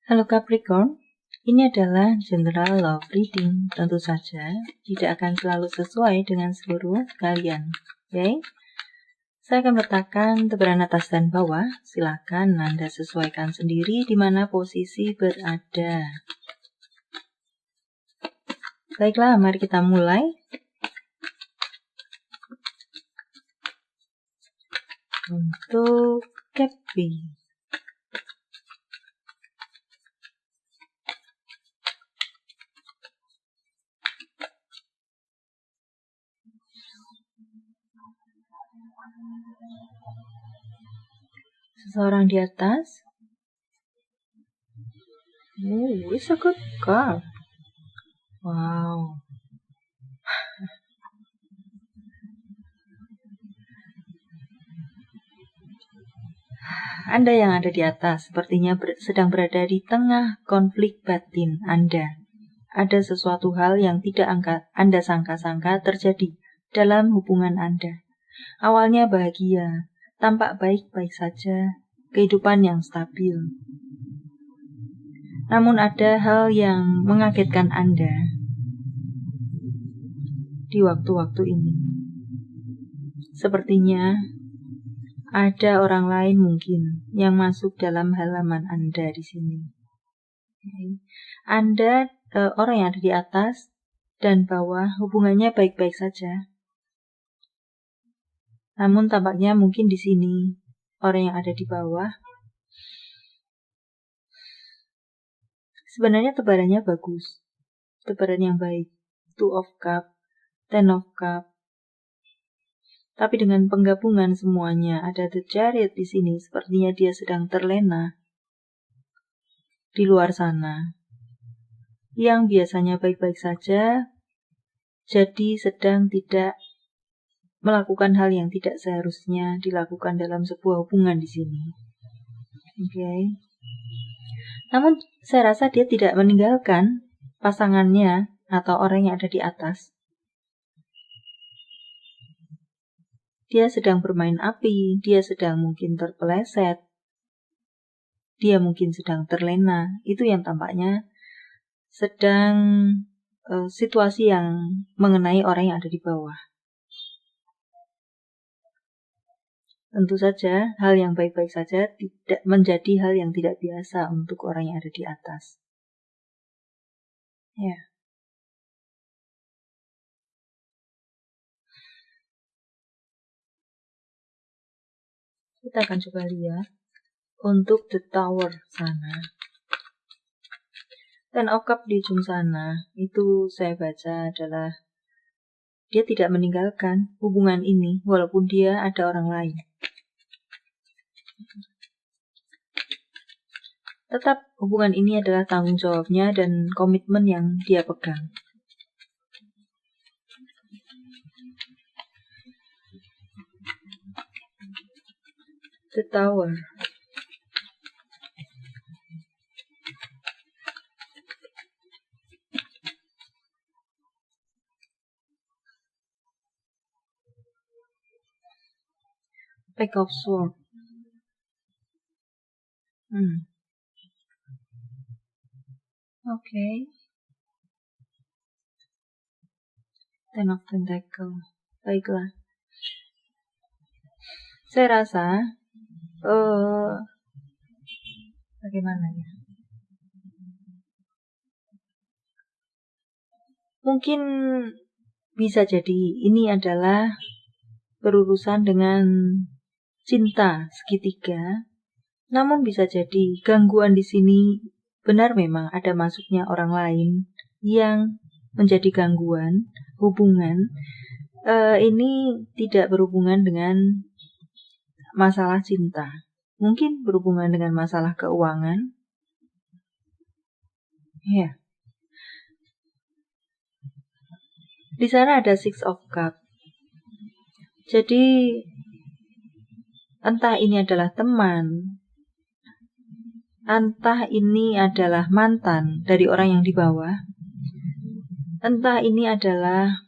Halo Capricorn, ini adalah general love reading. Tentu saja tidak akan selalu sesuai dengan seluruh kalian. Oke? Saya akan letakkan tebaran atas dan bawah. Silakan Anda sesuaikan sendiri di mana posisi berada. Baiklah, mari kita mulai. Untuk Capri. Seseorang di atas. Oh, it's a good card. Wow. Anda yang ada di atas sepertinya sedang berada di tengah konflik batin Anda. Ada sesuatu hal yang tidak Anda sangka-sangka terjadi dalam hubungan Anda. Awalnya bahagia, tampak baik-baik saja, kehidupan yang stabil. Namun ada hal yang mengagetkan Anda di waktu-waktu ini. Sepertinya ada orang lain mungkin yang masuk dalam halaman Anda di sini. Anda, orang yang ada di atas dan bawah, hubungannya baik-baik saja. Namun tampaknya mungkin di sini orang yang ada di bawah sebenarnya tebarannya bagus, tebaran yang baik, 2 of Cup, 10 of Cup. Tapi dengan penggabungan semuanya, ada The Chariot di sini, sepertinya dia sedang terlena di luar sana. Yang biasanya baik-baik saja, jadi sedang tidak melakukan hal yang tidak seharusnya dilakukan dalam sebuah hubungan di sini. Oke. Namun saya rasa dia tidak meninggalkan pasangannya atau orang yang ada di atas. Dia sedang bermain api, dia sedang mungkin terpeleset, dia mungkin sedang terlena. Itu yang tampaknya sedang situasi yang mengenai orang yang ada di bawah. Tentu saja hal yang baik-baik saja tidak menjadi hal yang tidak biasa untuk orang yang ada di atas. Ya. Kita akan coba lihat untuk The Tower sana. Dan of Cup di ujung sana, itu saya baca adalah dia tidak meninggalkan hubungan ini walaupun dia ada orang lain. Tetap hubungan ini adalah tanggung jawabnya dan komitmen yang dia pegang. The Tower. Pack of Swords. Oke. Ten of Pentacles. Baiklah. Saya rasa bagaimana ya? Mungkin bisa jadi ini adalah berurusan dengan cinta segitiga. Namun bisa jadi gangguan di sini benar memang ada masuknya orang lain yang menjadi gangguan hubungan. Ini tidak berhubungan dengan masalah cinta. Mungkin berhubungan dengan masalah keuangan. Ya. Di sana ada 6 of Cup. Jadi entah ini adalah teman, entah ini adalah mantan dari orang yang di bawah, entah ini adalah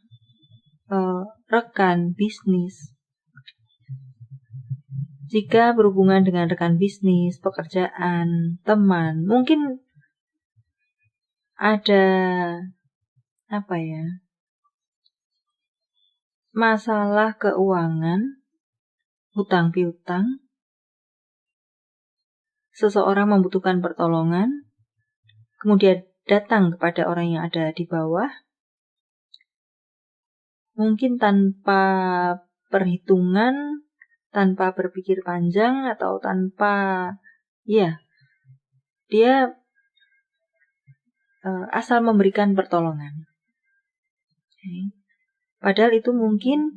rekan bisnis. Jika berhubungan dengan rekan bisnis, pekerjaan, teman, mungkin ada masalah keuangan, hutang piutang, seseorang membutuhkan pertolongan, kemudian datang kepada orang yang ada di bawah, mungkin tanpa perhitungan, tanpa berpikir panjang, atau tanpa, dia asal memberikan pertolongan. Padahal itu mungkin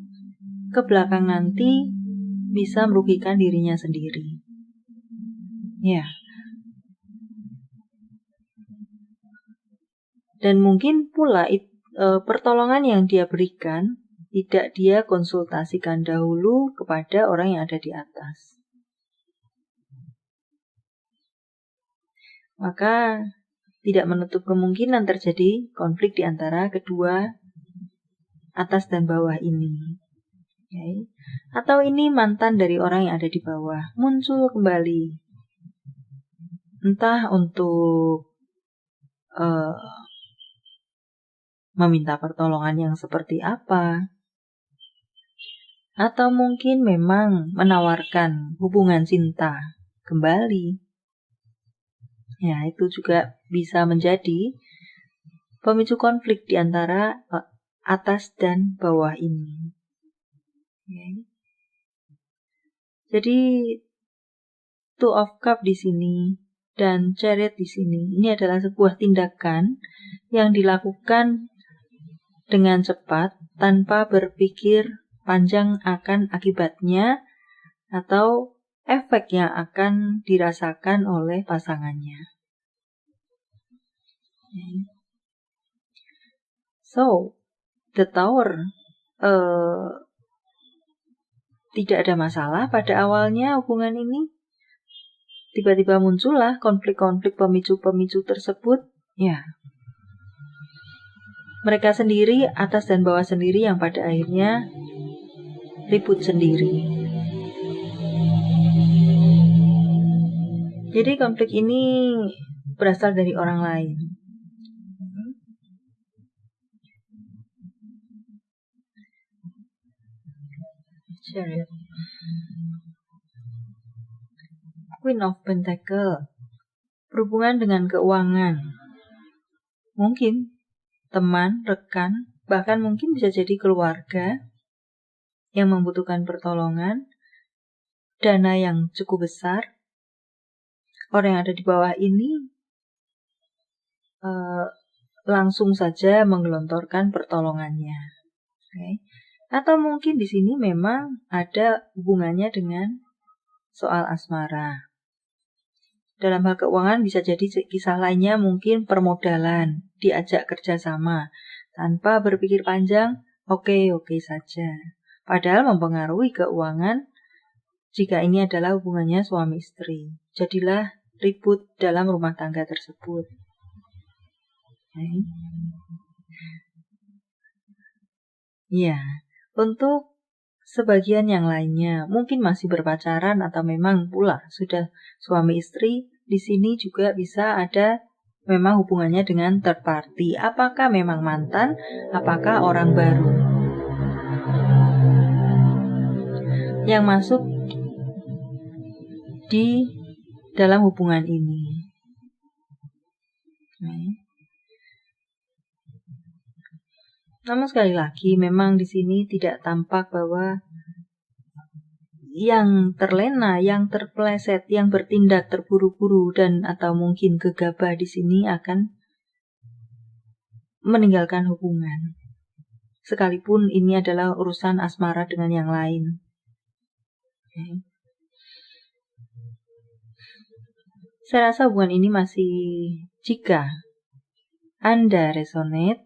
ke belakang nanti bisa merugikan dirinya sendiri. Dan mungkin pula pertolongan yang dia berikan tidak dia konsultasikan dahulu kepada orang yang ada di atas. Maka tidak menutup kemungkinan terjadi konflik di antara kedua atas dan bawah ini. Atau ini mantan dari orang yang ada di bawah muncul kembali, entah untuk meminta pertolongan yang seperti apa, atau mungkin memang menawarkan hubungan cinta kembali. Itu juga bisa menjadi pemicu konflik di antara atas dan bawah ini. Jadi Two of Cups di sini dan Chariot di sini, ini adalah sebuah tindakan yang dilakukan dengan cepat tanpa berpikir panjang akan akibatnya atau efek yang akan dirasakan oleh pasangannya. So, the Tower tidak ada masalah pada awalnya hubungan ini. Tiba-tiba muncullah konflik-konflik pemicu-pemicu tersebut. Mereka sendiri, atas dan bawah sendiri yang pada akhirnya ribut sendiri. Jadi konflik ini berasal dari orang lain. Chariot. Queen of Pentacle. Berhubungan dengan keuangan. Mungkin teman, rekan, bahkan mungkin bisa jadi keluarga yang membutuhkan pertolongan, dana yang cukup besar. Orang yang ada di bawah ini langsung saja menggelontorkan pertolongannya. Atau mungkin di sini memang ada hubungannya dengan soal asmara. Dalam hal keuangan bisa jadi kisah lainnya mungkin permodalan, diajak kerjasama. Tanpa berpikir panjang, oke saja. Padahal mempengaruhi keuangan jika ini adalah hubungannya suami istri. Jadilah ribut dalam rumah tangga tersebut. Untuk sebagian yang lainnya mungkin masih berpacaran atau memang pula sudah suami istri, di sini juga bisa ada memang hubungannya dengan third party. Apakah memang mantan, apakah orang baru yang masuk di dalam hubungan ini. Namun sekali lagi memang di sini tidak tampak bahwa yang terlena, yang terpeleset, yang bertindak terburu-buru dan atau mungkin gegabah di sini akan meninggalkan hubungan. Sekalipun ini adalah urusan asmara dengan yang lain. Saya rasa hubungan ini masih, jika Anda resonate,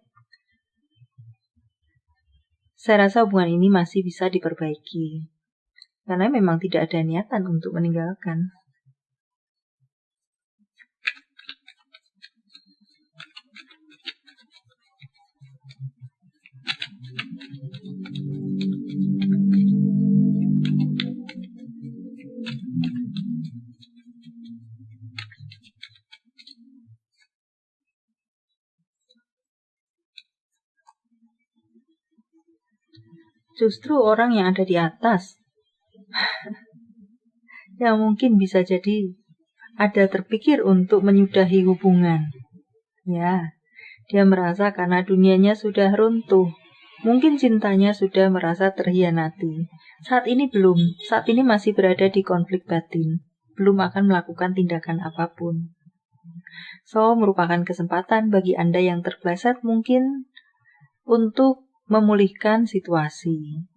saya rasa hubungan ini masih bisa diperbaiki. Karena memang tidak ada niatan untuk meninggalkan. justru orang yang ada di atas yang mungkin bisa jadi ada terpikir untuk menyudahi hubungan. Ya, dia merasa karena dunianya sudah runtuh. Mungkin cintanya sudah merasa terhianati. Saat ini belum, saat ini masih berada di konflik batin. Belum akan melakukan tindakan apapun. So, merupakan kesempatan bagi Anda yang terpleset mungkin untuk memulihkan situasi.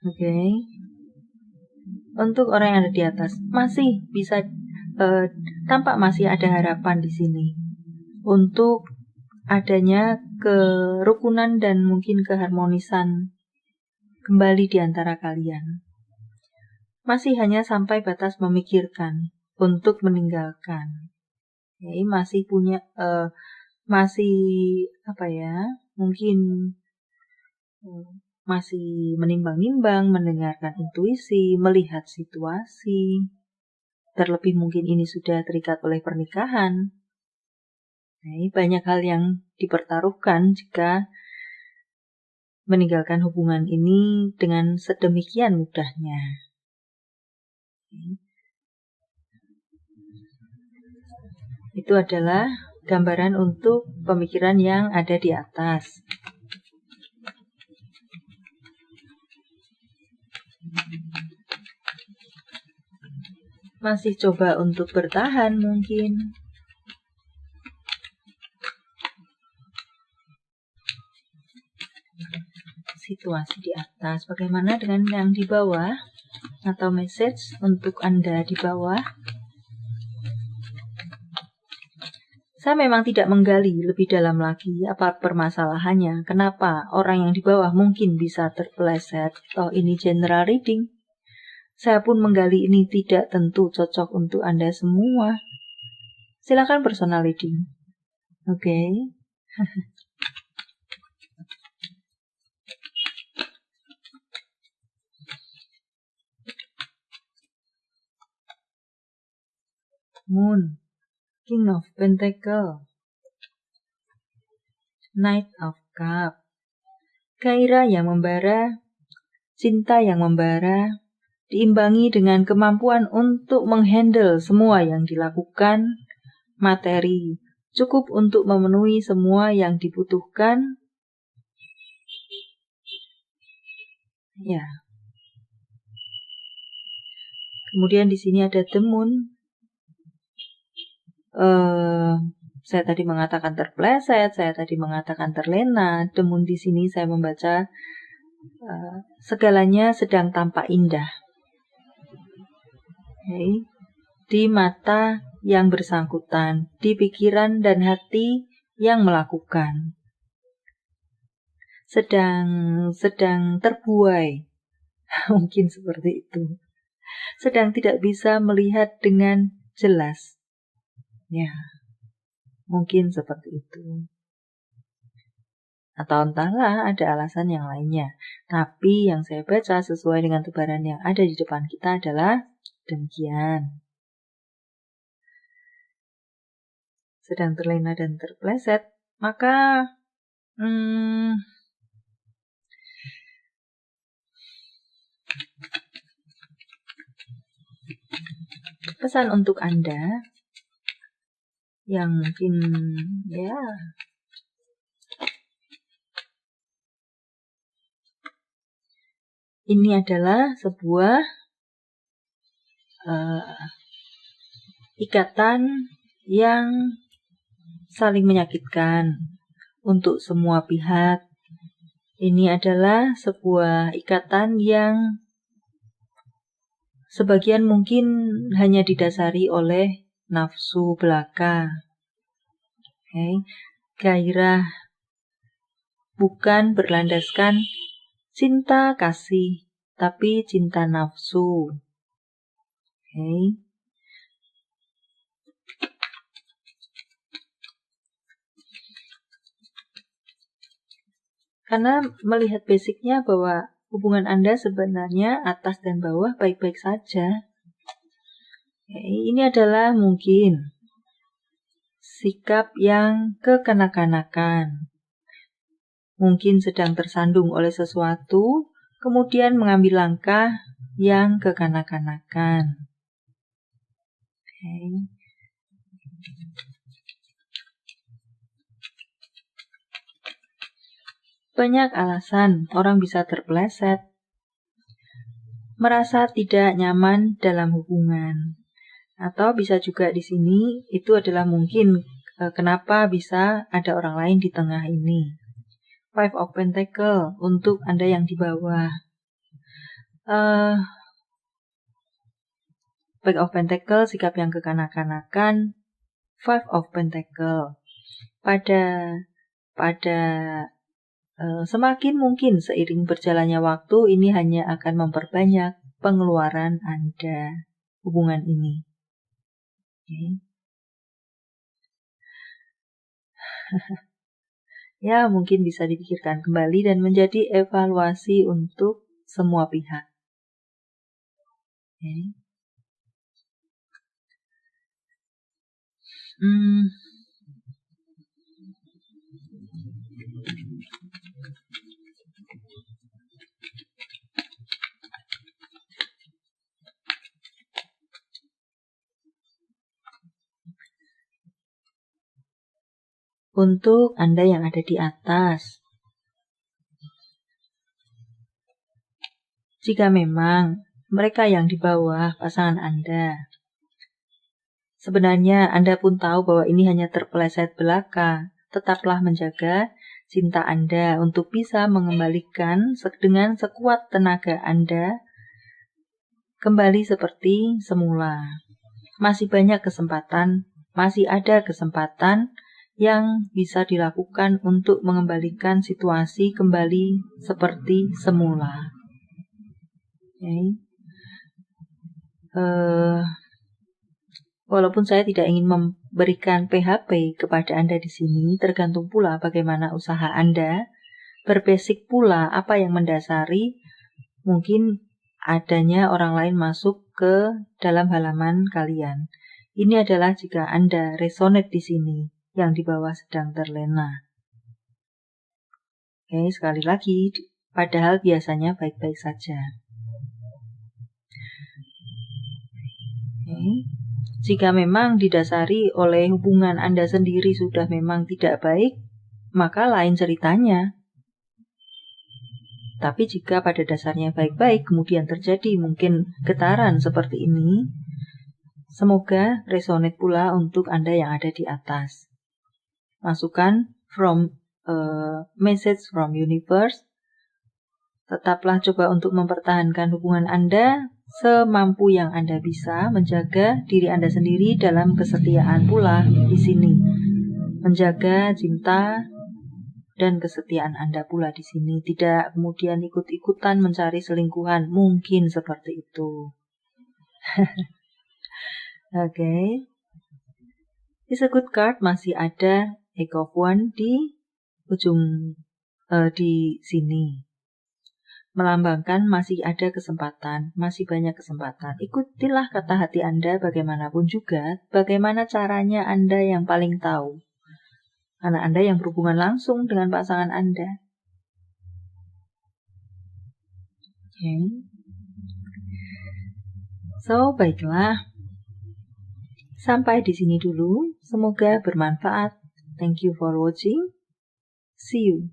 Oke. Untuk orang yang ada di atas, masih bisa tampak masih ada harapan di sini untuk adanya kerukunan dan mungkin keharmonisan kembali di antara kalian. Masih hanya sampai batas memikirkan untuk meninggalkan. Jadi masih punya mungkin masih menimbang-nimbang, mendengarkan intuisi, melihat situasi. Terlebih mungkin ini sudah terikat oleh pernikahan. Banyak hal yang dipertaruhkan jika meninggalkan hubungan ini dengan sedemikian mudahnya. Itu adalah gambaran untuk pemikiran yang ada di atas. Masih coba untuk bertahan mungkin. Situasi di atas, bagaimana dengan yang di bawah? Atau message untuk Anda di bawah? Saya memang tidak menggali lebih dalam lagi apa permasalahannya, kenapa orang yang di bawah mungkin bisa terpeleset. Oh, ini general reading. Saya pun menggali ini tidak tentu cocok untuk Anda semua. Silakan personal reading. Oke. Moon, King of Pentacle, Knight of Cup, gairah yang membara, cinta yang membara, diimbangi dengan kemampuan untuk menghandle semua yang dilakukan, materi, cukup untuk memenuhi semua yang dibutuhkan. Ya. Kemudian di sini ada The Moon. Saya tadi mengatakan terpleset, saya tadi mengatakan terlena. The Moon di sini saya membaca segalanya sedang tampak indah. Okay. Di mata yang bersangkutan, di pikiran dan hati yang melakukan. Sedang terbuai. Mungkin seperti itu. Sedang tidak bisa melihat dengan jelas. Ya, mungkin seperti itu. Atau entahlah ada alasan yang lainnya. Tapi yang saya baca sesuai dengan tebaran yang ada di depan kita adalah demikian. Sedang terlena dan terpleset, maka pesan untuk Anda yang mungkin ini adalah sebuah ikatan yang saling menyakitkan untuk semua pihak. Ini adalah sebuah ikatan yang sebagian mungkin hanya didasari oleh nafsu belaka. Gairah bukan berlandaskan cinta kasih, tapi cinta nafsu. Karena melihat basicnya bahwa hubungan Anda sebenarnya atas dan bawah baik-baik saja. Ini adalah mungkin sikap yang kekanak-kanakan. mungkin sedang tersandung oleh sesuatu, kemudian mengambil langkah yang kekanak-kanakan. Okay. Banyak alasan orang bisa terpeleset, merasa tidak nyaman dalam hubungan. Atau bisa juga di sini itu adalah mungkin kenapa bisa ada orang lain di tengah ini. Five of Pentacle untuk Anda yang di bawah. Five of Pentacle, sikap yang kekanak-kanakan. Five of Pentacle. Pada semakin mungkin seiring berjalannya waktu, ini hanya akan memperbanyak pengeluaran Anda, hubungan ini. Okay. Ya, mungkin bisa dipikirkan kembali dan menjadi evaluasi untuk semua pihak. Okay. Untuk Anda yang ada di atas, jika memang mereka yang di bawah pasangan Anda, sebenarnya Anda pun tahu bahwa ini hanya terpeleset belaka, tetaplah menjaga cinta Anda untuk bisa mengembalikan dengan sekuat tenaga Anda kembali seperti semula. Masih banyak kesempatan, masih ada kesempatan yang bisa dilakukan untuk mengembalikan situasi kembali seperti semula. Okay. Walaupun saya tidak ingin memberikan PHP kepada Anda di sini, tergantung pula bagaimana usaha Anda, berbasic pula apa yang mendasari mungkin adanya orang lain masuk ke dalam halaman kalian. Ini adalah jika Anda resonate di sini, yang di bawah sedang terlena. Oke, sekali lagi, padahal biasanya baik-baik saja. Oke. Jika memang didasari oleh hubungan Anda sendiri sudah memang tidak baik, maka lain ceritanya. Tapi jika pada dasarnya baik-baik, kemudian terjadi mungkin getaran seperti ini, semoga resonate pula untuk Anda yang ada di atas. Masukan from message from universe. Tetaplah coba untuk mempertahankan hubungan Anda semampu yang Anda bisa, menjaga diri Anda sendiri dalam kesetiaan pula di sini. Menjaga cinta dan kesetiaan Anda pula di sini, tidak kemudian ikut-ikutan mencari selingkuhan, mungkin seperti itu. Okay. It's a good card, masih ada Eight of Wands di ujung di sini. Melambangkan masih ada kesempatan, masih banyak kesempatan. Ikutilah kata hati Anda bagaimanapun juga, bagaimana caranya Anda yang paling tahu. Karena Anda yang berhubungan langsung dengan pasangan Anda. Okay. So, baiklah. Sampai di sini dulu. Semoga bermanfaat. Thank you for watching. See you.